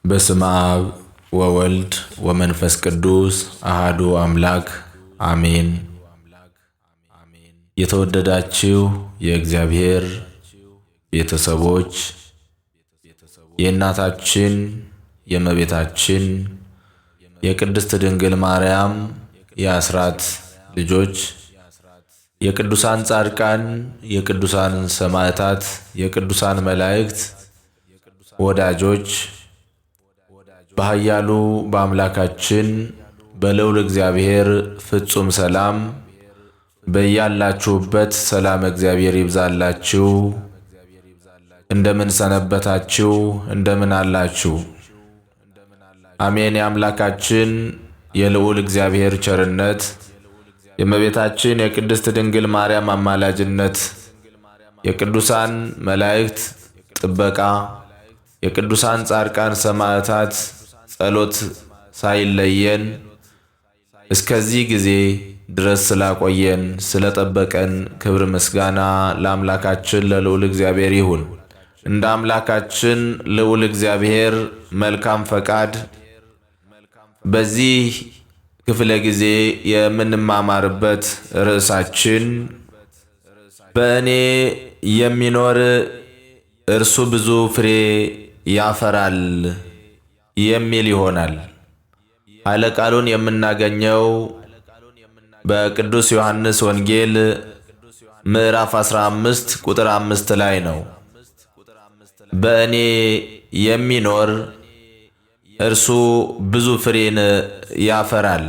በስመ አብ ወወልድ ወመንፈስ ቅዱስ አሃዱ አምላክ አሜን። የተወደዳችሁ የእግዚአብሔር ቤተሰቦች የእናታችን የእመቤታችን የቅድስት ድንግል ማርያም የአስራት ልጆች የቅዱሳን ጻድቃን የቅዱሳን ሰማዕታት የቅዱሳን መላእክት ወዳጆች በኃያሉ በአምላካችን በልዑል እግዚአብሔር ፍጹም ሰላም በያላችሁበት ሰላም እግዚአብሔር ይብዛላችሁ። እንደምን ሰነበታችሁ? እንደምን አላችሁ? አሜን። የአምላካችን የልዑል እግዚአብሔር ቸርነት የእመቤታችን የቅድስት ድንግል ማርያም አማላጅነት የቅዱሳን መላእክት ጥበቃ የቅዱሳን ጻድቃን ሰማዕታት ጸሎት ሳይለየን እስከዚህ ጊዜ ድረስ ስላቆየን ስለጠበቀን ክብር ምስጋና ለአምላካችን ለልዑል እግዚአብሔር ይሁን። እንደ አምላካችን ልዑል እግዚአብሔር መልካም ፈቃድ በዚህ ክፍለ ጊዜ የምንማማርበት ርዕሳችን በእኔ የሚኖር እርሱ ብዙ ፍሬ ያፈራል የሚል ይሆናል። ኃይለ ቃሉን የምናገኘው በቅዱስ ዮሐንስ ወንጌል ምዕራፍ 15 ቁጥር 5 ላይ ነው። በእኔ የሚኖር እርሱ ብዙ ፍሬን ያፈራል።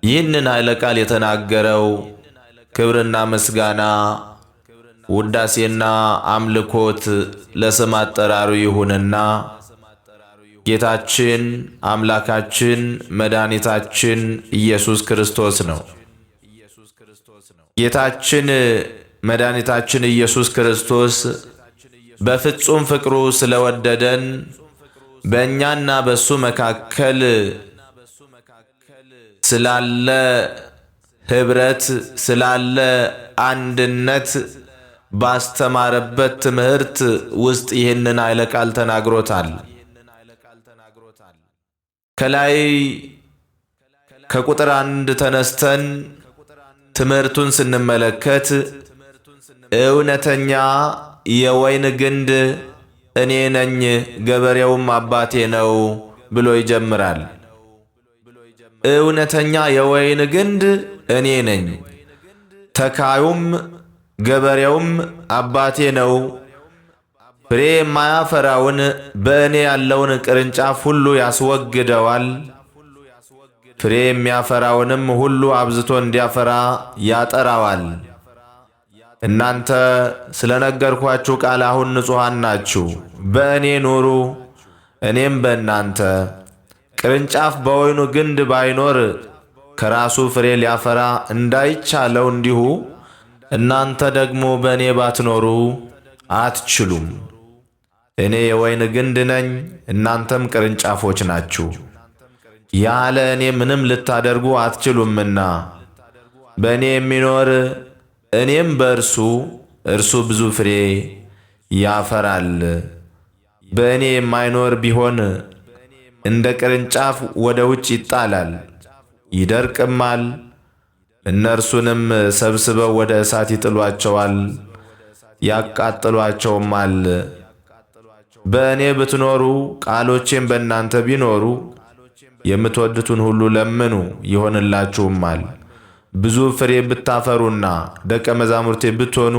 ይህንን ኃይለ ቃል የተናገረው ክብርና ምስጋና ውዳሴና አምልኮት ለስም አጠራሩ ይሁንና ጌታችን አምላካችን መድኃኒታችን ኢየሱስ ክርስቶስ ነው። ጌታችን መድኃኒታችን ኢየሱስ ክርስቶስ በፍጹም ፍቅሩ ስለወደደን በእኛና በሱ መካከል ስላለ ኅብረት ስላለ አንድነት ባስተማረበት ትምህርት ውስጥ ይህንን ኃይለ ቃል ተናግሮታል። ከላይ ከቁጥር 1 ተነስተን ትምህርቱን ስንመለከት እውነተኛ የወይን ግንድ እኔ ነኝ፣ ገበሬውም አባቴ ነው ብሎ ይጀምራል። እውነተኛ የወይን ግንድ እኔ ነኝ፣ ተካዩም ገበሬውም አባቴ ነው። ፍሬ የማያፈራውን በእኔ ያለውን ቅርንጫፍ ሁሉ ያስወግደዋል፣ ፍሬ የሚያፈራውንም ሁሉ አብዝቶ እንዲያፈራ ያጠራዋል። እናንተ ስለነገርኳችሁ ቃል አሁን ንጹሐን ናችሁ። በእኔ ኑሩ፣ እኔም በእናንተ። ቅርንጫፍ በወይኑ ግንድ ባይኖር ከራሱ ፍሬ ሊያፈራ እንዳይቻለው እንዲሁ እናንተ ደግሞ በእኔ ባትኖሩ አትችሉም። እኔ የወይን ግንድ ነኝ፣ እናንተም ቅርንጫፎች ናችሁ። ያለ እኔ ምንም ልታደርጉ አትችሉምና በእኔ የሚኖር እኔም በእርሱ እርሱ ብዙ ፍሬ ያፈራል። በእኔ የማይኖር ቢሆን እንደ ቅርንጫፍ ወደ ውጭ ይጣላል፣ ይደርቅማል። እነርሱንም ሰብስበው ወደ እሳት ይጥሏቸዋል፣ ያቃጥሏቸውማል። በእኔ ብትኖሩ ቃሎቼም በእናንተ ቢኖሩ የምትወዱትን ሁሉ ለምኑ ይሆንላችሁማል። ብዙ ፍሬ ብታፈሩና ደቀ መዛሙርቴ ብትሆኑ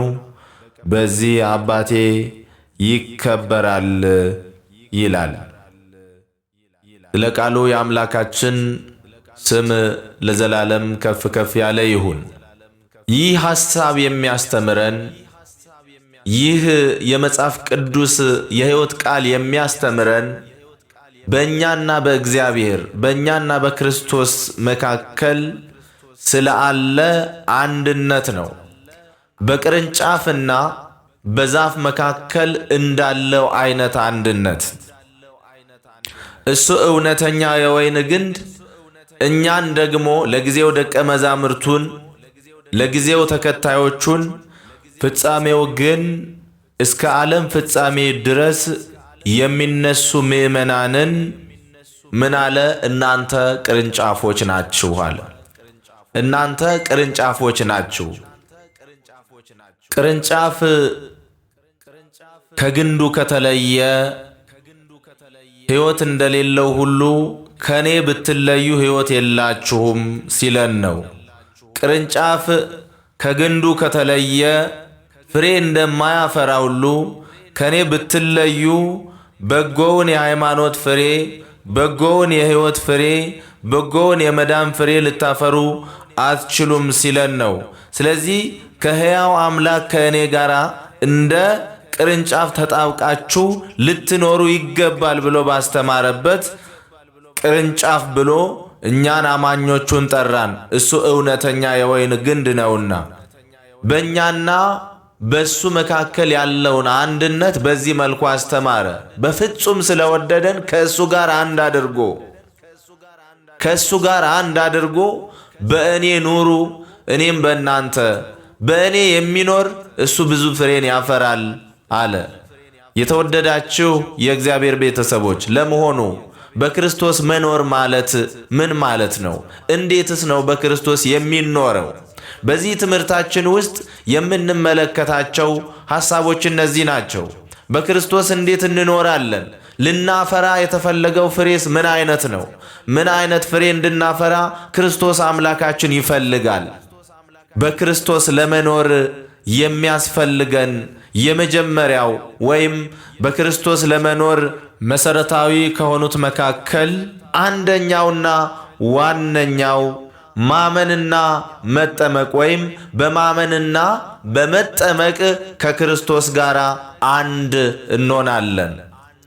በዚህ አባቴ ይከበራል ይላል። ስለ ቃሉ የአምላካችን ስም ለዘላለም ከፍ ከፍ ያለ ይሁን። ይህ ሐሳብ የሚያስተምረን ይህ የመጽሐፍ ቅዱስ የሕይወት ቃል የሚያስተምረን በእኛና በእግዚአብሔር በእኛና በክርስቶስ መካከል ስላለ አንድነት ነው። በቅርንጫፍና በዛፍ መካከል እንዳለው አይነት አንድነት እሱ እውነተኛ የወይን ግንድ እኛን ደግሞ ለጊዜው ደቀ መዛሙርቱን ለጊዜው ተከታዮቹን ፍጻሜው ግን እስከ ዓለም ፍጻሜ ድረስ የሚነሱ ምእመናንን ምን አለ? እናንተ ቅርንጫፎች ናችሁ አለ። እናንተ ቅርንጫፎች ናችሁ። ቅርንጫፍ ከግንዱ ከተለየ ሕይወት እንደሌለው ሁሉ ከኔ ብትለዩ ሕይወት የላችሁም ሲለን ነው። ቅርንጫፍ ከግንዱ ከተለየ ፍሬ እንደማያፈራ ሁሉ ከኔ ብትለዩ በጎውን የሃይማኖት ፍሬ፣ በጎውን የሕይወት ፍሬ፣ በጎውን የመዳን ፍሬ ልታፈሩ አትችሉም ሲለን ነው። ስለዚህ ከሕያው አምላክ ከእኔ ጋር እንደ ቅርንጫፍ ተጣብቃችሁ ልትኖሩ ይገባል ብሎ ባስተማረበት ቅርንጫፍ ብሎ እኛን አማኞቹን ጠራን። እሱ እውነተኛ የወይን ግንድ ነውና በእኛና በሱ መካከል ያለውን አንድነት በዚህ መልኩ አስተማረ። በፍጹም ስለወደደን ከእሱ ጋር አንድ አድርጎ በእኔ ኑሩ እኔም በእናንተ፣ በእኔ የሚኖር እሱ ብዙ ፍሬን ያፈራል አለ። የተወደዳችሁ የእግዚአብሔር ቤተሰቦች፣ ለመሆኑ በክርስቶስ መኖር ማለት ምን ማለት ነው? እንዴትስ ነው በክርስቶስ የሚኖረው? በዚህ ትምህርታችን ውስጥ የምንመለከታቸው ሐሳቦች እነዚህ ናቸው። በክርስቶስ እንዴት እንኖራለን? ልናፈራ የተፈለገው ፍሬስ ምን አይነት ነው? ምን አይነት ፍሬ እንድናፈራ ክርስቶስ አምላካችን ይፈልጋል? በክርስቶስ ለመኖር የሚያስፈልገን የመጀመሪያው ወይም በክርስቶስ ለመኖር መሰረታዊ ከሆኑት መካከል አንደኛውና ዋነኛው ማመንና መጠመቅ ወይም በማመንና በመጠመቅ ከክርስቶስ ጋር አንድ እንሆናለን።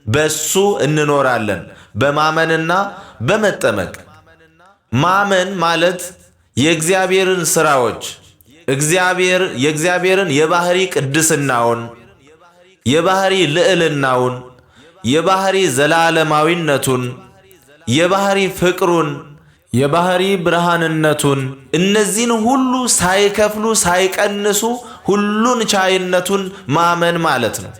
በሱ እንኖራለን። በማመንና በመጠመቅ ማመን ማለት የእግዚአብሔርን ሥራዎች የእግዚአብሔርን የባህሪ ቅድስናውን፣ የባህሪ ልዕልናውን፣ የባህሪ ዘላለማዊነቱን፣ የባህሪ ፍቅሩን፣ የባህሪ ብርሃንነቱን እነዚህን ሁሉ ሳይከፍሉ ሳይቀንሱ ሁሉን ቻይነቱን ማመን ማለት ነው።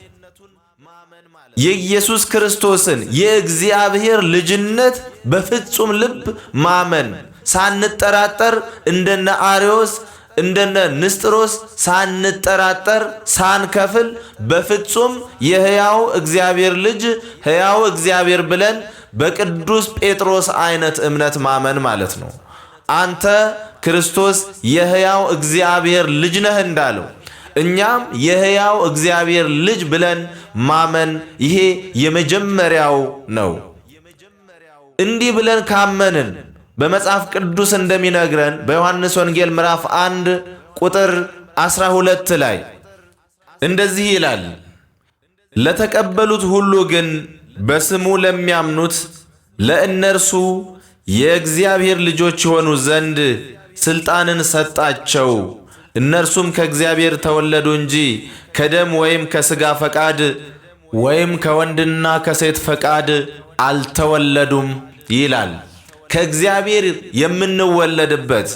የኢየሱስ ክርስቶስን የእግዚአብሔር ልጅነት በፍጹም ልብ ማመን ሳንጠራጠር እንደነ አርዮስ እንደነ ንስጥሮስ ሳንጠራጠር ሳንከፍል በፍጹም የሕያው እግዚአብሔር ልጅ ሕያው እግዚአብሔር ብለን በቅዱስ ጴጥሮስ አይነት እምነት ማመን ማለት ነው። አንተ ክርስቶስ የሕያው እግዚአብሔር ልጅ ነህ እንዳለው እኛም የሕያው እግዚአብሔር ልጅ ብለን ማመን ይሄ የመጀመሪያው ነው። እንዲህ ብለን ካመንን በመጽሐፍ ቅዱስ እንደሚነግረን በዮሐንስ ወንጌል ምዕራፍ 1 ቁጥር 12 ላይ እንደዚህ ይላል፣ ለተቀበሉት ሁሉ ግን በስሙ ለሚያምኑት ለእነርሱ የእግዚአብሔር ልጆች የሆኑ ዘንድ ሥልጣንን ሰጣቸው። እነርሱም ከእግዚአብሔር ተወለዱ እንጂ ከደም ወይም ከሥጋ ፈቃድ ወይም ከወንድና ከሴት ፈቃድ አልተወለዱም ይላል። ከእግዚአብሔር የምንወለድበት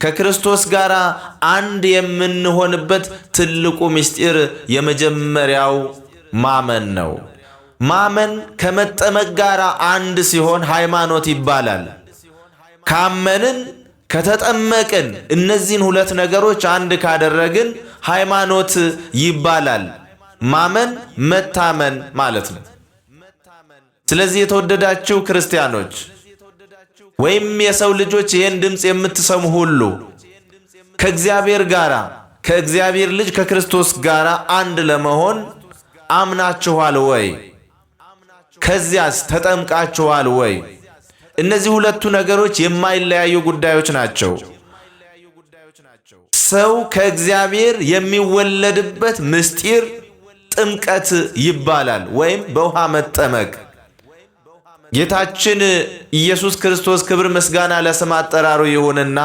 ከክርስቶስ ጋር አንድ የምንሆንበት ትልቁ ምስጢር የመጀመሪያው ማመን ነው። ማመን ከመጠመቅ ጋር አንድ ሲሆን ሃይማኖት ይባላል። ካመንን ከተጠመቅን እነዚህን ሁለት ነገሮች አንድ ካደረግን ሃይማኖት ይባላል። ማመን መታመን ማለት ነው። ስለዚህ የተወደዳችሁ ክርስቲያኖች ወይም የሰው ልጆች ይህን ድምፅ የምትሰሙ ሁሉ ከእግዚአብሔር ልጅ ከክርስቶስ ጋር አንድ ለመሆን አምናችኋል ወይ? ከዚያስ ተጠምቃችኋል ወይ? እነዚህ ሁለቱ ነገሮች የማይለያዩ ጉዳዮች ናቸው። ሰው ከእግዚአብሔር የሚወለድበት ምስጢር ጥምቀት ይባላል፣ ወይም በውሃ መጠመቅ። ጌታችን ኢየሱስ ክርስቶስ ክብር ምስጋና ለስም አጠራሩ ይሁንና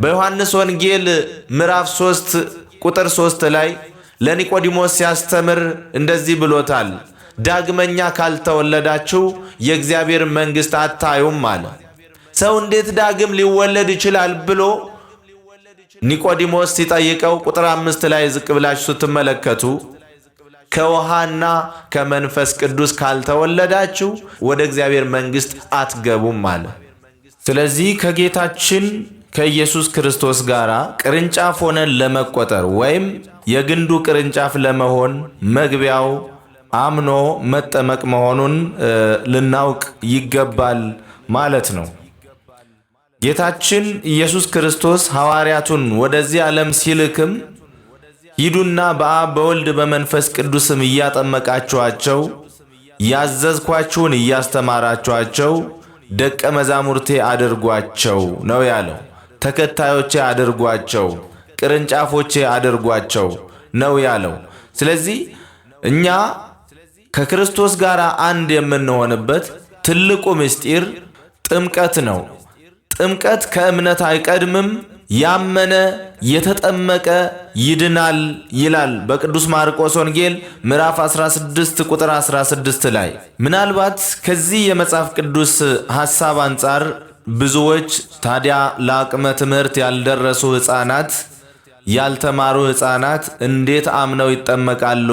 በዮሐንስ ወንጌል ምዕራፍ 3 ቁጥር 3 ላይ ለኒቆዲሞስ ሲያስተምር እንደዚህ ብሎታል። ዳግመኛ ካልተወለዳችሁ የእግዚአብሔር መንግሥት አታዩም አለ። ሰው እንዴት ዳግም ሊወለድ ይችላል ብሎ ኒቆዲሞስ ሲጠይቀው ቁጥር 5 ላይ ዝቅ ብላችሁ ስትመለከቱ ከውሃና ከመንፈስ ቅዱስ ካልተወለዳችሁ ወደ እግዚአብሔር መንግሥት አትገቡም አለ። ስለዚህ ከጌታችን ከኢየሱስ ክርስቶስ ጋር ቅርንጫፍ ሆነን ለመቆጠር ወይም የግንዱ ቅርንጫፍ ለመሆን መግቢያው አምኖ መጠመቅ መሆኑን ልናውቅ ይገባል ማለት ነው። ጌታችን ኢየሱስ ክርስቶስ ሐዋርያቱን ወደዚህ ዓለም ሲልክም ሂዱና በአብ በወልድ በመንፈስ ቅዱስም እያጠመቃችኋቸው ያዘዝኳችሁን እያስተማራችኋቸው ደቀ መዛሙርቴ አድርጓቸው ነው ያለው። ተከታዮቼ አድርጓቸው፣ ቅርንጫፎቼ አድርጓቸው ነው ያለው። ስለዚህ እኛ ከክርስቶስ ጋር አንድ የምንሆንበት ትልቁ ምስጢር ጥምቀት ነው። ጥምቀት ከእምነት አይቀድምም። ያመነ የተጠመቀ ይድናል ይላል በቅዱስ ማርቆስ ወንጌል ምዕራፍ 16 ቁጥር 16 ላይ። ምናልባት ከዚህ የመጽሐፍ ቅዱስ ሐሳብ አንጻር ብዙዎች ታዲያ ለአቅመ ትምህርት ያልደረሱ ሕፃናት፣ ያልተማሩ ሕፃናት እንዴት አምነው ይጠመቃሉ?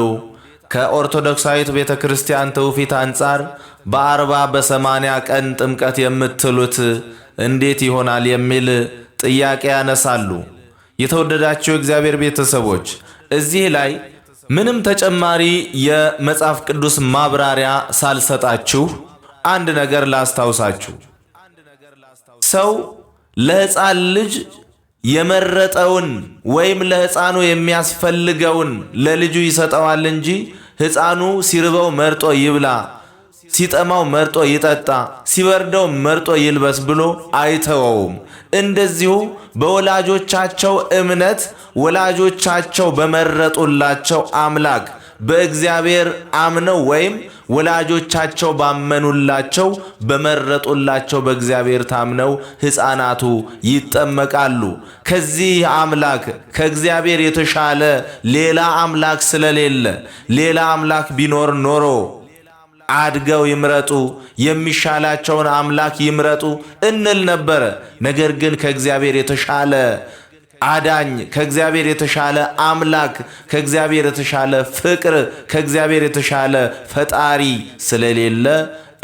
ከኦርቶዶክሳዊት ቤተ ክርስቲያን ትውፊት አንጻር በ40 በ80 ቀን ጥምቀት የምትሉት እንዴት ይሆናል የሚል ጥያቄ ያነሳሉ። የተወደዳችሁ እግዚአብሔር ቤተሰቦች እዚህ ላይ ምንም ተጨማሪ የመጽሐፍ ቅዱስ ማብራሪያ ሳልሰጣችሁ አንድ ነገር ላስታውሳችሁ። ሰው ለሕፃን ልጅ የመረጠውን ወይም ለሕፃኑ የሚያስፈልገውን ለልጁ ይሰጠዋል እንጂ ሕፃኑ ሲርበው መርጦ ይብላ፣ ሲጠማው መርጦ ይጠጣ፣ ሲበርደው መርጦ ይልበስ ብሎ አይተወውም። እንደዚሁ በወላጆቻቸው እምነት ወላጆቻቸው በመረጡላቸው አምላክ በእግዚአብሔር አምነው ወይም ወላጆቻቸው ባመኑላቸው በመረጡላቸው በእግዚአብሔር ታምነው ሕፃናቱ ይጠመቃሉ። ከዚህ አምላክ ከእግዚአብሔር የተሻለ ሌላ አምላክ ስለሌለ ሌላ አምላክ ቢኖር ኖሮ አድገው ይምረጡ፣ የሚሻላቸውን አምላክ ይምረጡ እንል ነበረ። ነገር ግን ከእግዚአብሔር የተሻለ አዳኝ፣ ከእግዚአብሔር የተሻለ አምላክ፣ ከእግዚአብሔር የተሻለ ፍቅር፣ ከእግዚአብሔር የተሻለ ፈጣሪ ስለሌለ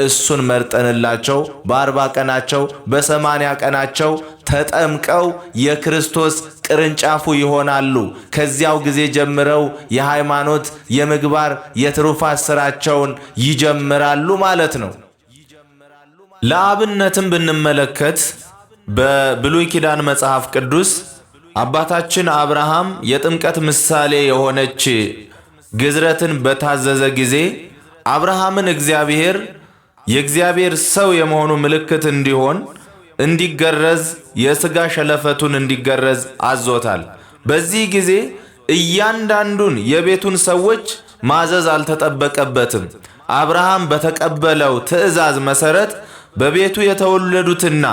እሱን መርጠንላቸው በ40 ቀናቸው በ80 ቀናቸው ተጠምቀው የክርስቶስ ቅርንጫፉ ይሆናሉ። ከዚያው ጊዜ ጀምረው የሃይማኖት የምግባር የትሩፋት ሥራቸውን ይጀምራሉ ማለት ነው። ለአብነትም ብንመለከት በብሉይ ኪዳን መጽሐፍ ቅዱስ አባታችን አብርሃም የጥምቀት ምሳሌ የሆነች ግዝረትን በታዘዘ ጊዜ አብርሃምን እግዚአብሔር የእግዚአብሔር ሰው የመሆኑ ምልክት እንዲሆን እንዲገረዝ የሥጋ ሸለፈቱን እንዲገረዝ አዞታል። በዚህ ጊዜ እያንዳንዱን የቤቱን ሰዎች ማዘዝ አልተጠበቀበትም። አብርሃም በተቀበለው ትእዛዝ መሠረት በቤቱ የተወለዱትና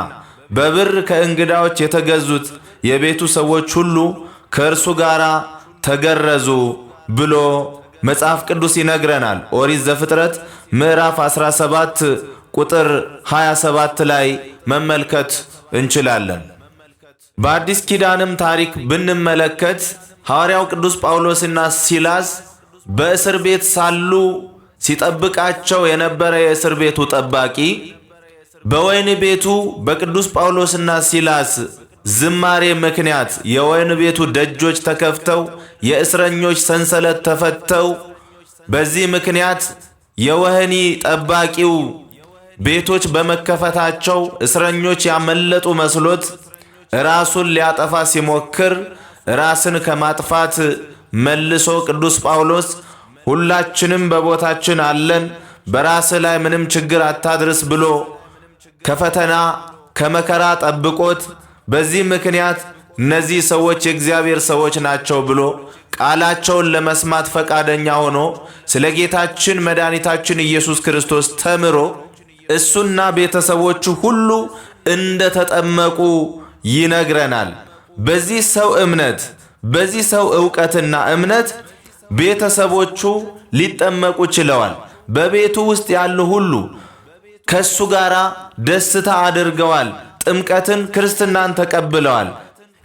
በብር ከእንግዳዎች የተገዙት የቤቱ ሰዎች ሁሉ ከእርሱ ጋር ተገረዙ ብሎ መጽሐፍ ቅዱስ ይነግረናል። ኦሪት ዘፍጥረት ምዕራፍ 17 ቁጥር 27 ላይ መመልከት እንችላለን። በአዲስ ኪዳንም ታሪክ ብንመለከት ሐዋርያው ቅዱስ ጳውሎስና ሲላስ በእስር ቤት ሳሉ ሲጠብቃቸው የነበረ የእስር ቤቱ ጠባቂ በወይን ቤቱ በቅዱስ ጳውሎስና ሲላስ ዝማሬ ምክንያት የወይን ቤቱ ደጆች ተከፍተው የእስረኞች ሰንሰለት ተፈተው በዚህ ምክንያት የወህኒ ጠባቂው ቤቶች በመከፈታቸው እስረኞች ያመለጡ መስሎት ራሱን ሊያጠፋ ሲሞክር ራስን ከማጥፋት መልሶ ቅዱስ ጳውሎስ ሁላችንም በቦታችን አለን፣ በራስ ላይ ምንም ችግር አታድርስ ብሎ ከፈተና ከመከራ ጠብቆት በዚህ ምክንያት እነዚህ ሰዎች የእግዚአብሔር ሰዎች ናቸው ብሎ ቃላቸውን ለመስማት ፈቃደኛ ሆኖ ስለ ጌታችን መድኃኒታችን ኢየሱስ ክርስቶስ ተምሮ እሱና ቤተሰቦቹ ሁሉ እንደተጠመቁ ይነግረናል። በዚህ ሰው እምነት፣ በዚህ ሰው ዕውቀትና እምነት ቤተሰቦቹ ሊጠመቁ ችለዋል። በቤቱ ውስጥ ያሉ ሁሉ ከሱ ጋር ደስታ አድርገዋል። ጥምቀትን ክርስትናን ተቀብለዋል።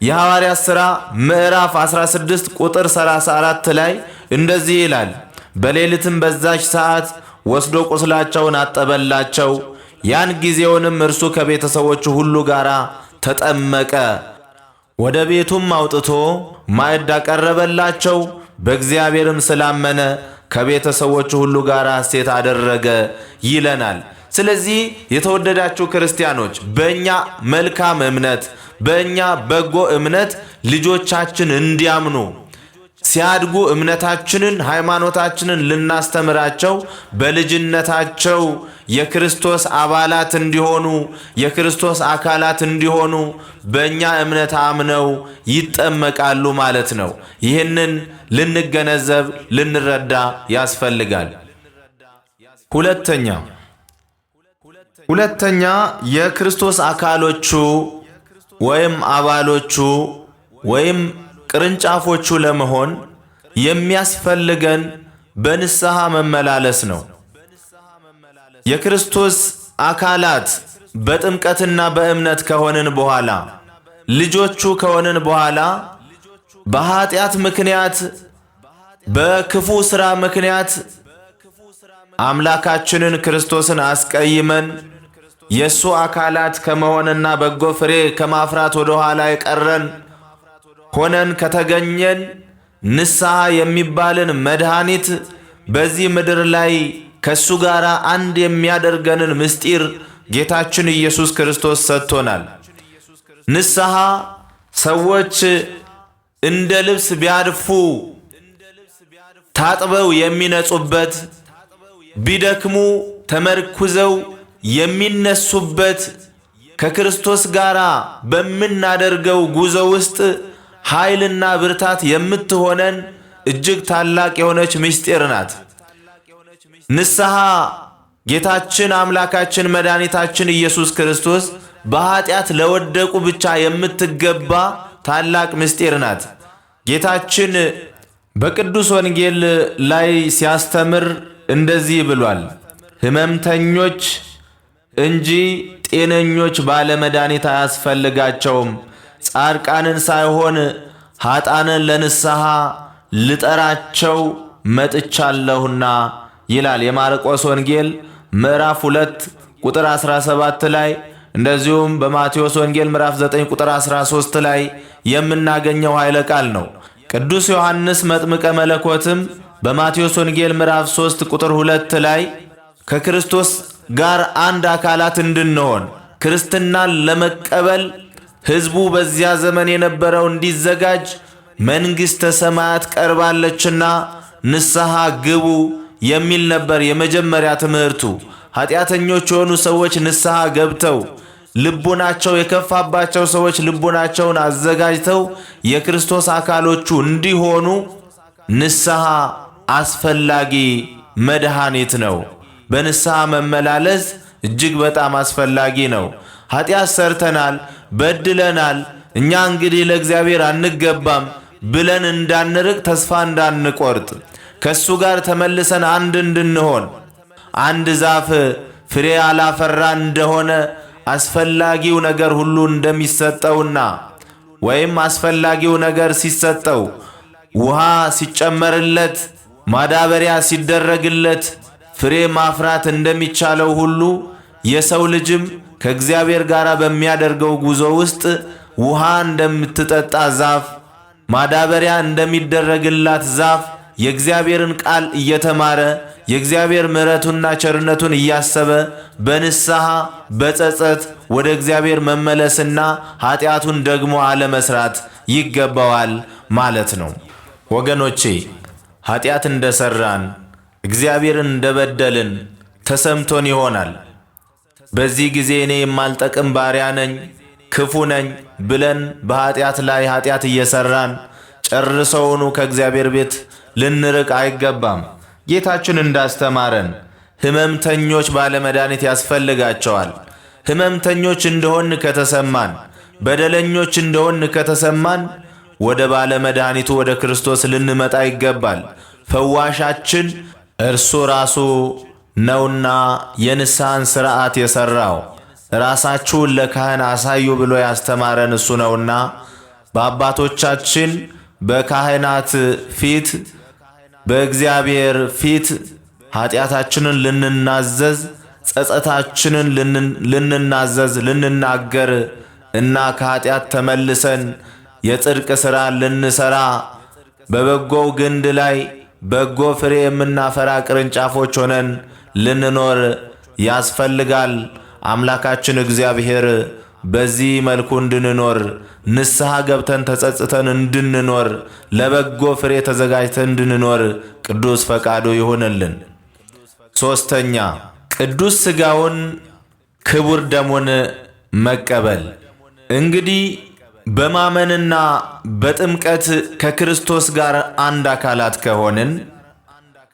የሐዋርያት ሥራ ምዕራፍ 16 ቁጥር 34 ላይ እንደዚህ ይላል፣ በሌሊትም በዛች ሰዓት ወስዶ ቁስላቸውን አጠበላቸው። ያን ጊዜውንም እርሱ ከቤተሰቦቹ ሁሉ ጋር ተጠመቀ። ወደ ቤቱም አውጥቶ ማዕድ አቀረበላቸው። በእግዚአብሔርም ስላመነ ከቤተሰቦቹ ሁሉ ጋር ሐሴት አደረገ ይለናል። ስለዚህ የተወደዳችሁ ክርስቲያኖች በእኛ መልካም እምነት፣ በእኛ በጎ እምነት ልጆቻችን እንዲያምኑ ሲያድጉ እምነታችንን ሃይማኖታችንን ልናስተምራቸው በልጅነታቸው የክርስቶስ አባላት እንዲሆኑ የክርስቶስ አካላት እንዲሆኑ በእኛ እምነት አምነው ይጠመቃሉ ማለት ነው። ይህንን ልንገነዘብ ልንረዳ ያስፈልጋል። ሁለተኛ የክርስቶስ አካሎቹ ወይም አባሎቹ ወይም ቅርንጫፎቹ ለመሆን የሚያስፈልገን በንስሐ መመላለስ ነው። የክርስቶስ አካላት በጥምቀትና በእምነት ከሆንን በኋላ ልጆቹ ከሆንን በኋላ በኃጢአት ምክንያት በክፉ ሥራ ምክንያት አምላካችንን ክርስቶስን አስቀይመን የእሱ አካላት ከመሆንና በጎ ፍሬ ከማፍራት ወደ ኋላ የቀረን ሆነን ከተገኘን ንስሐ የሚባልን መድኃኒት በዚህ ምድር ላይ ከሱ ጋር አንድ የሚያደርገንን ምስጢር ጌታችን ኢየሱስ ክርስቶስ ሰጥቶናል። ንስሐ ሰዎች እንደ ልብስ ቢያድፉ ታጥበው የሚነጹበት፣ ቢደክሙ ተመርኩዘው የሚነሱበት፣ ከክርስቶስ ጋር በምናደርገው ጉዞ ውስጥ ኃይልና ብርታት የምትሆነን እጅግ ታላቅ የሆነች ምስጢር ናት። ንስሐ ጌታችን አምላካችን መድኃኒታችን ኢየሱስ ክርስቶስ በኃጢአት ለወደቁ ብቻ የምትገባ ታላቅ ምስጢር ናት። ጌታችን በቅዱስ ወንጌል ላይ ሲያስተምር እንደዚህ ብሏል። ሕመምተኞች እንጂ ጤነኞች ባለመድኃኒት አያስፈልጋቸውም፣ ጻድቃንን ሳይሆን ኃጥአንን ለንስሐ ልጠራቸው መጥቻለሁና ይላል። የማርቆስ ወንጌል ምዕራፍ 2 ቁጥር 17 ላይ እንደዚሁም በማቴዎስ ወንጌል ምዕራፍ 9 ቁጥር 13 ላይ የምናገኘው ኃይለ ቃል ነው። ቅዱስ ዮሐንስ መጥምቀ መለኮትም በማቴዎስ ወንጌል ምዕራፍ 3 ቁጥር 2 ላይ ከክርስቶስ ጋር አንድ አካላት እንድንሆን ክርስትናን ለመቀበል ሕዝቡ በዚያ ዘመን የነበረው እንዲዘጋጅ መንግሥተ ሰማያት ቀርባለችና ንስሐ ግቡ የሚል ነበር የመጀመሪያ ትምህርቱ። ኃጢአተኞች የሆኑ ሰዎች ንስሐ ገብተው ልቡናቸው የከፋባቸው ሰዎች ልቡናቸውን አዘጋጅተው የክርስቶስ አካሎቹ እንዲሆኑ ንስሐ አስፈላጊ መድኃኒት ነው። በንስሐ መመላለስ እጅግ በጣም አስፈላጊ ነው። ኃጢአት ሰርተናል፣ በድለናል፣ እኛ እንግዲህ ለእግዚአብሔር አንገባም ብለን እንዳንርቅ፣ ተስፋ እንዳንቆርጥ፣ ከሱ ጋር ተመልሰን አንድ እንድንሆን አንድ ዛፍ ፍሬ አላፈራ እንደሆነ አስፈላጊው ነገር ሁሉ እንደሚሰጠውና ወይም አስፈላጊው ነገር ሲሰጠው ውሃ ሲጨመርለት ማዳበሪያ ሲደረግለት ፍሬ ማፍራት እንደሚቻለው ሁሉ የሰው ልጅም ከእግዚአብሔር ጋር በሚያደርገው ጉዞ ውስጥ ውሃ እንደምትጠጣ ዛፍ ማዳበሪያ እንደሚደረግላት ዛፍ የእግዚአብሔርን ቃል እየተማረ የእግዚአብሔር ምሕረቱንና ቸርነቱን እያሰበ በንስሐ በጸጸት ወደ እግዚአብሔር መመለስና ኃጢአቱን ደግሞ አለመስራት ይገባዋል ማለት ነው። ወገኖቼ ኃጢአት እንደሰራን እግዚአብሔርን እንደበደልን ተሰምቶን ይሆናል። በዚህ ጊዜ እኔ የማልጠቅም ባሪያ ነኝ፣ ክፉ ነኝ ብለን በኃጢአት ላይ ኃጢአት እየሰራን ጨርሰውኑ ከእግዚአብሔር ቤት ልንርቅ አይገባም። ጌታችን እንዳስተማረን ሕመምተኞች ባለመድኃኒት ያስፈልጋቸዋል። ሕመምተኞች እንደሆን ከተሰማን፣ በደለኞች እንደሆን ከተሰማን ወደ ባለመድኃኒቱ ወደ ክርስቶስ ልንመጣ ይገባል። ፈዋሻችን እርሱ ራሱ ነውና የንስሐን ሥርዓት የሠራው ራሳችሁን ለካህን አሳዩ ብሎ ያስተማረን እሱ ነውና በአባቶቻችን በካህናት ፊት በእግዚአብሔር ፊት ኃጢአታችንን ልንናዘዝ፣ ጸጸታችንን ልንናዘዝ፣ ልንናገር እና ከኃጢአት ተመልሰን የጽድቅ ሥራ ልንሰራ በበጎው ግንድ ላይ በጎ ፍሬ የምናፈራ ቅርንጫፎች ሆነን ልንኖር ያስፈልጋል። አምላካችን እግዚአብሔር በዚህ መልኩ እንድንኖር ንስሐ ገብተን ተጸጽተን እንድንኖር ለበጎ ፍሬ ተዘጋጅተን እንድንኖር ቅዱስ ፈቃዱ ይሁንልን። ሶስተኛ ቅዱስ ሥጋውን ክቡር ደሙን መቀበል። እንግዲህ በማመንና በጥምቀት ከክርስቶስ ጋር አንድ አካላት ከሆንን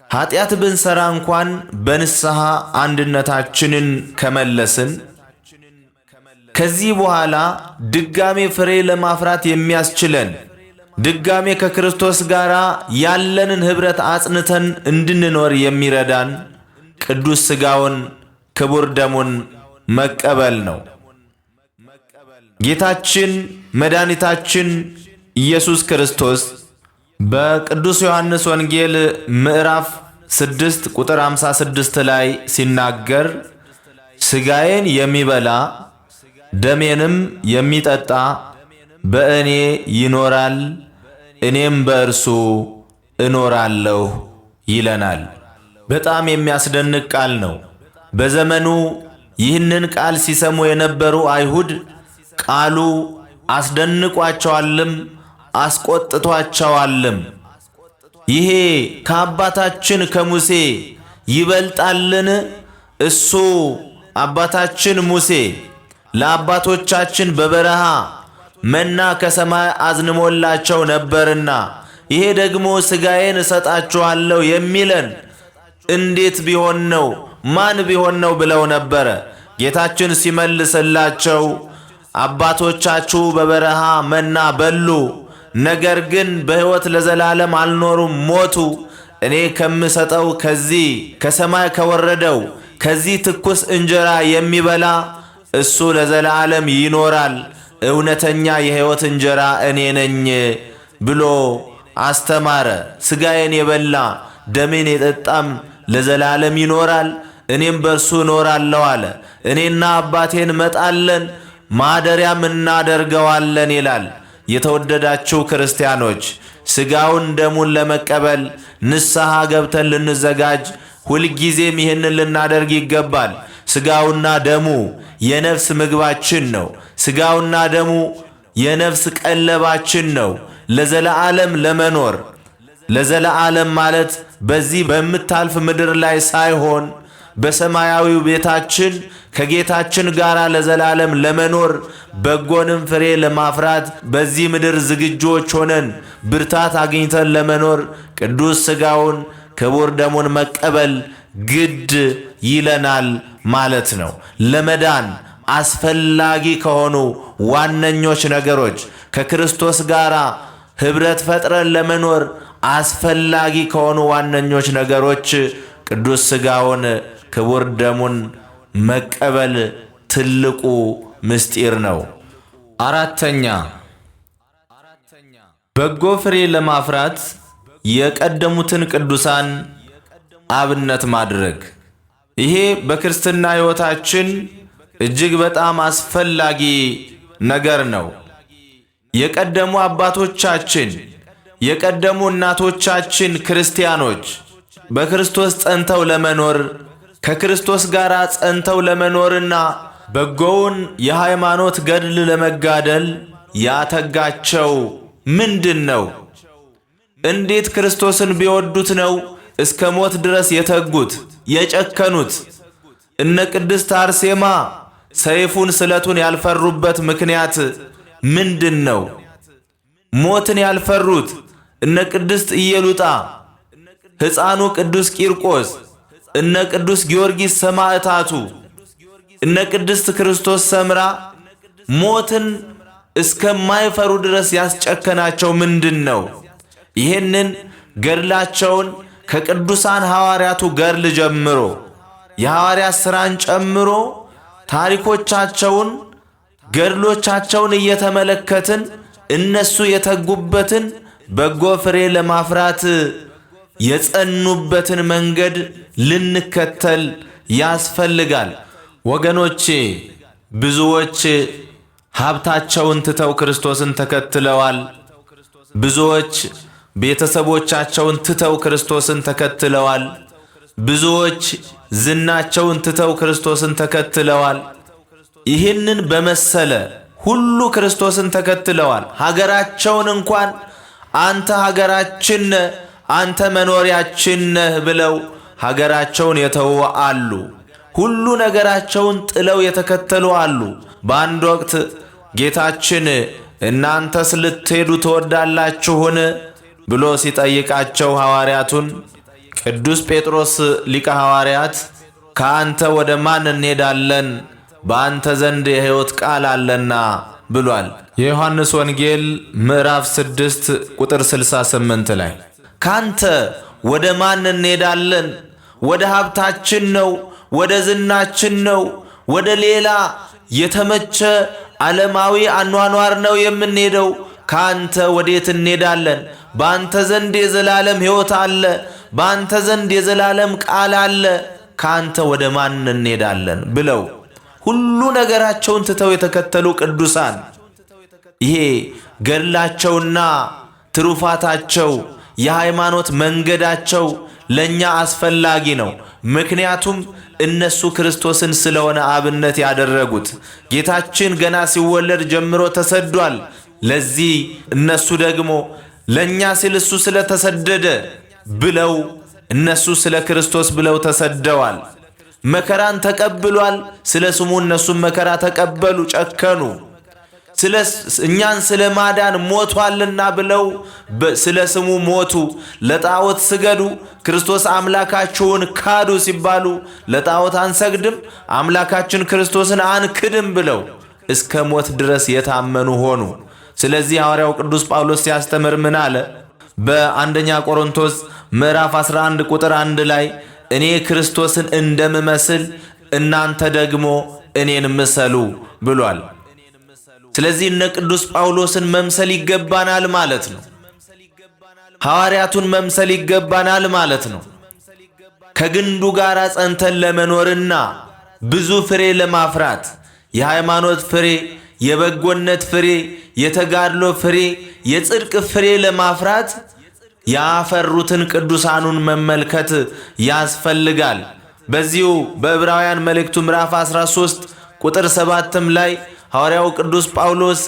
ኃጢአት ብንሰራ እንኳን በንስሐ አንድነታችንን ከመለስን ከዚህ በኋላ ድጋሜ ፍሬ ለማፍራት የሚያስችለን ድጋሜ ከክርስቶስ ጋር ያለንን ኅብረት አጽንተን እንድንኖር የሚረዳን ቅዱስ ሥጋውን ክቡር ደሙን መቀበል ነው። ጌታችን መድኃኒታችን ኢየሱስ ክርስቶስ በቅዱስ ዮሐንስ ወንጌል ምዕራፍ 6 ቁጥር 56 ላይ ሲናገር ሥጋዬን የሚበላ ደሜንም የሚጠጣ በእኔ ይኖራል፣ እኔም በእርሱ እኖራለሁ ይለናል። በጣም የሚያስደንቅ ቃል ነው። በዘመኑ ይህንን ቃል ሲሰሙ የነበሩ አይሁድ ቃሉ አስደንቋቸዋልም አስቆጥቷቸዋልም። ይሄ ከአባታችን ከሙሴ ይበልጣልን? እሱ አባታችን ሙሴ ለአባቶቻችን በበረሃ መና ከሰማይ አዝንሞላቸው ነበርና ይሄ ደግሞ ሥጋዬን እሰጣችኋለሁ የሚለን እንዴት ቢሆን ነው? ማን ቢሆን ነው ብለው ነበረ። ጌታችን ሲመልስላቸው አባቶቻችሁ በበረሃ መና በሉ፣ ነገር ግን በሕይወት ለዘላለም አልኖሩም፣ ሞቱ። እኔ ከምሰጠው ከዚህ ከሰማይ ከወረደው ከዚህ ትኩስ እንጀራ የሚበላ እሱ ለዘላለም ይኖራል፣ እውነተኛ የሕይወት እንጀራ እኔ ነኝ ብሎ አስተማረ። ሥጋዬን የበላ ደሜን የጠጣም ለዘላለም ይኖራል፣ እኔም በእርሱ እኖራለሁ አለ። እኔና አባቴን መጣለን ማደሪያም እናደርገዋለን ይላል። የተወደዳችሁ ክርስቲያኖች ሥጋውን ደሙን ለመቀበል ንስሐ ገብተን ልንዘጋጅ ሁልጊዜም ይህንን ልናደርግ ይገባል። ሥጋውና ደሙ የነፍስ ምግባችን ነው። ሥጋውና ደሙ የነፍስ ቀለባችን ነው። ለዘለዓለም ለመኖር ለዘለዓለም ማለት በዚህ በምታልፍ ምድር ላይ ሳይሆን በሰማያዊው ቤታችን ከጌታችን ጋር ለዘላለም ለመኖር በጎንም ፍሬ ለማፍራት በዚህ ምድር ዝግጁዎች ሆነን ብርታት አግኝተን ለመኖር ቅዱስ ሥጋውን ክቡር ደሙን መቀበል ግድ ይለናል ማለት ነው። ለመዳን አስፈላጊ ከሆኑ ዋነኞች ነገሮች ከክርስቶስ ጋር ኅብረት ፈጥረን ለመኖር አስፈላጊ ከሆኑ ዋነኞች ነገሮች ቅዱስ ሥጋውን ክቡር ደሙን መቀበል ትልቁ ምስጢር ነው። አራተኛ በጎ ፍሬ ለማፍራት የቀደሙትን ቅዱሳን አብነት ማድረግ። ይሄ በክርስትና ሕይወታችን እጅግ በጣም አስፈላጊ ነገር ነው። የቀደሙ አባቶቻችን የቀደሙ እናቶቻችን ክርስቲያኖች በክርስቶስ ጸንተው ለመኖር ከክርስቶስ ጋር ጸንተው ለመኖርና በጎውን የሃይማኖት ገድል ለመጋደል ያተጋቸው ምንድን ነው? እንዴት ክርስቶስን ቢወዱት ነው እስከ ሞት ድረስ የተጉት የጨከኑት? እነ ቅድስት አርሴማ ሰይፉን ስለቱን ያልፈሩበት ምክንያት ምንድን ነው? ሞትን ያልፈሩት እነ ቅድስት ኢየሉጣ፣ ሕፃኑ ቅዱስ ቂርቆስ፣ እነ ቅዱስ ጊዮርጊስ ሰማዕታቱ፣ እነ ቅድስት ክርስቶስ ሰምራ ሞትን እስከማይፈሩ ድረስ ያስጨከናቸው ምንድን ነው? ይህንን ገድላቸውን ከቅዱሳን ሐዋርያቱ ገድል ጀምሮ የሐዋርያት ሥራን ጨምሮ ታሪኮቻቸውን ገድሎቻቸውን እየተመለከትን እነሱ የተጉበትን በጎ ፍሬ ለማፍራት የጸኑበትን መንገድ ልንከተል ያስፈልጋል። ወገኖቼ ብዙዎች ሀብታቸውን ትተው ክርስቶስን ተከትለዋል። ብዙዎች ቤተሰቦቻቸውን ትተው ክርስቶስን ተከትለዋል። ብዙዎች ዝናቸውን ትተው ክርስቶስን ተከትለዋል። ይህንን በመሰለ ሁሉ ክርስቶስን ተከትለዋል። ሀገራቸውን እንኳን አንተ ሀገራችን ነህ፣ አንተ መኖሪያችን ነህ ብለው ሀገራቸውን የተዉ አሉ። ሁሉ ነገራቸውን ጥለው የተከተሉ አሉ። በአንድ ወቅት ጌታችን እናንተስ ልትሄዱ ትወዳላችሁን ብሎ ሲጠይቃቸው ሐዋርያቱን ቅዱስ ጴጥሮስ ሊቀ ሐዋርያት ከአንተ ወደ ማን እንሄዳለን? በአንተ ዘንድ የሕይወት ቃል አለና ብሏል። የዮሐንስ ወንጌል ምዕራፍ 6 ቁጥር 68 ላይ ካንተ ወደ ማን እንሄዳለን? ወደ ሀብታችን ነው? ወደ ዝናችን ነው? ወደ ሌላ የተመቸ ዓለማዊ አኗኗር ነው የምንሄደው? ካንተ ወዴት እንሄዳለን? በአንተ ዘንድ የዘላለም ሕይወት አለ። በአንተ ዘንድ የዘላለም ቃል አለ። ካንተ ወደ ማን እንሄዳለን ብለው ሁሉ ነገራቸውን ትተው የተከተሉ ቅዱሳን ይሄ ገድላቸውና ትሩፋታቸው የሃይማኖት መንገዳቸው ለኛ አስፈላጊ ነው። ምክንያቱም እነሱ ክርስቶስን ስለሆነ አብነት ያደረጉት። ጌታችን ገና ሲወለድ ጀምሮ ተሰዷል። ለዚህ እነሱ ደግሞ ለኛ ሲል እሱ ስለተሰደደ ብለው እነሱ ስለ ክርስቶስ ብለው ተሰደዋል። መከራን ተቀብሏል። ስለ ስሙ እነሱም መከራ ተቀበሉ፣ ጨከኑ። እኛን ስለ ማዳን ሞቷልና ብለው ስለ ስሙ ሞቱ። ለጣዖት ስገዱ፣ ክርስቶስ አምላካችሁን ካዱ ሲባሉ ለጣዖት አንሰግድም፣ አምላካችን ክርስቶስን አንክድም ብለው እስከ ሞት ድረስ የታመኑ ሆኑ። ስለዚህ ሐዋርያው ቅዱስ ጳውሎስ ሲያስተምር ምን አለ? በአንደኛ ቆሮንቶስ ምዕራፍ 11 ቁጥር 1 ላይ እኔ ክርስቶስን እንደምመስል እናንተ ደግሞ እኔን ምሰሉ ብሏል። ስለዚህ እነ ቅዱስ ጳውሎስን መምሰል ይገባናል ማለት ነው። ሐዋርያቱን መምሰል ይገባናል ማለት ነው። ከግንዱ ጋር ጸንተን ለመኖርና ብዙ ፍሬ ለማፍራት የሃይማኖት ፍሬ፣ የበጎነት ፍሬ፣ የተጋድሎ ፍሬ፣ የጽድቅ ፍሬ ለማፍራት ያፈሩትን ቅዱሳኑን መመልከት ያስፈልጋል። በዚሁ በዕብራውያን መልእክቱ ምዕራፍ 13 ቁጥር 7 ላይ ሐዋርያው ቅዱስ ጳውሎስ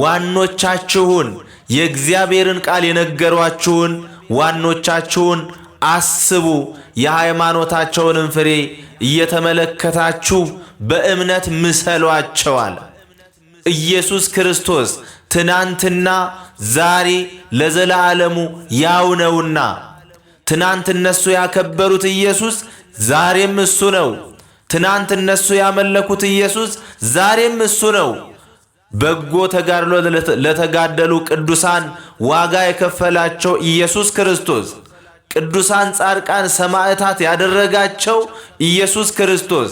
ዋኖቻችሁን የእግዚአብሔርን ቃል የነገሯችሁን ዋኖቻችሁን አስቡ፣ የሃይማኖታቸውንም ፍሬ እየተመለከታችሁ በእምነት ምሰሏቸዋል። ኢየሱስ ክርስቶስ ትናንትና ዛሬ ለዘላለሙ ያው ነውና ትናንት እነሱ ያከበሩት ኢየሱስ ዛሬም እሱ ነው። ትናንት እነሱ ያመለኩት ኢየሱስ ዛሬም እሱ ነው። በጎ ተጋድሎ ለተጋደሉ ቅዱሳን ዋጋ የከፈላቸው ኢየሱስ ክርስቶስ፣ ቅዱሳን ጻድቃን ሰማዕታት ያደረጋቸው ኢየሱስ ክርስቶስ፣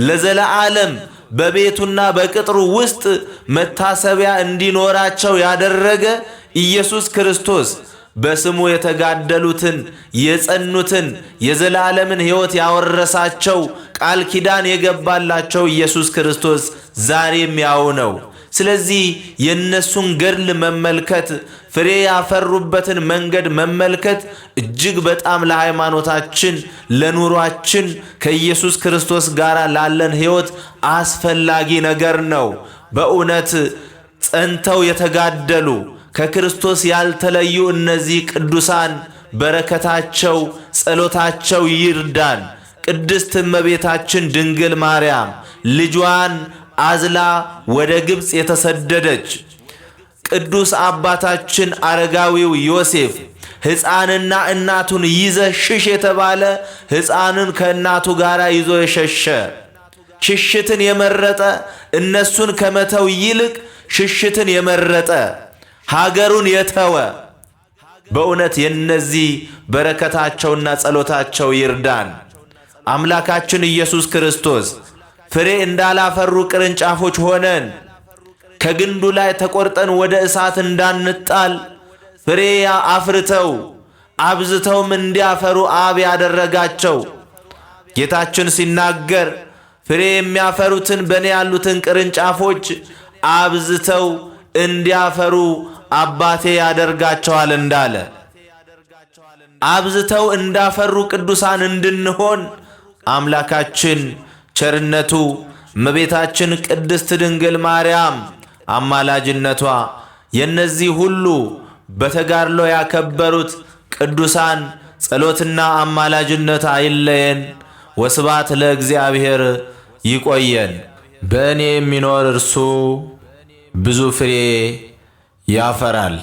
ለዘላለም በቤቱና በቅጥሩ ውስጥ መታሰቢያ እንዲኖራቸው ያደረገ ኢየሱስ ክርስቶስ፣ በስሙ የተጋደሉትን የጸኑትን የዘላለምን ሕይወት ያወረሳቸው ቃል ኪዳን የገባላቸው ኢየሱስ ክርስቶስ ዛሬም ያው ነው። ስለዚህ የነሱን ገድል መመልከት፣ ፍሬ ያፈሩበትን መንገድ መመልከት እጅግ በጣም ለሃይማኖታችን፣ ለኑሯችን ከኢየሱስ ክርስቶስ ጋር ላለን ሕይወት አስፈላጊ ነገር ነው። በእውነት ጸንተው የተጋደሉ ከክርስቶስ ያልተለዩ እነዚህ ቅዱሳን በረከታቸው፣ ጸሎታቸው ይርዳን። ቅድስት እመቤታችን ድንግል ማርያም ልጇን አዝላ ወደ ግብፅ የተሰደደች፣ ቅዱስ አባታችን አረጋዊው ዮሴፍ ሕፃንና እናቱን ይዘ ሽሽ የተባለ ሕፃንን ከእናቱ ጋር ይዞ የሸሸ፣ ሽሽትን የመረጠ እነሱን ከመተው ይልቅ ሽሽትን የመረጠ ሀገሩን የተወ፣ በእውነት የነዚህ በረከታቸውና ጸሎታቸው ይርዳን። አምላካችን ኢየሱስ ክርስቶስ ፍሬ እንዳላፈሩ ቅርንጫፎች ሆነን ከግንዱ ላይ ተቆርጠን ወደ እሳት እንዳንጣል ፍሬ አፍርተው አብዝተውም እንዲያፈሩ አብ ያደረጋቸው። ጌታችን ሲናገር ፍሬ የሚያፈሩትን በእኔ ያሉትን ቅርንጫፎች አብዝተው እንዲያፈሩ አባቴ ያደርጋቸዋል እንዳለ አብዝተው እንዳፈሩ ቅዱሳን እንድንሆን አምላካችን ቸርነቱ እመቤታችን ቅድስት ድንግል ማርያም አማላጅነቷ የነዚህ ሁሉ በተጋድሎ ያከበሩት ቅዱሳን ጸሎትና አማላጅነት አይለየን። ወስብሐት ለእግዚአብሔር። ይቆየን። በእኔ የሚኖር እርሱ ብዙ ፍሬ ያፈራል።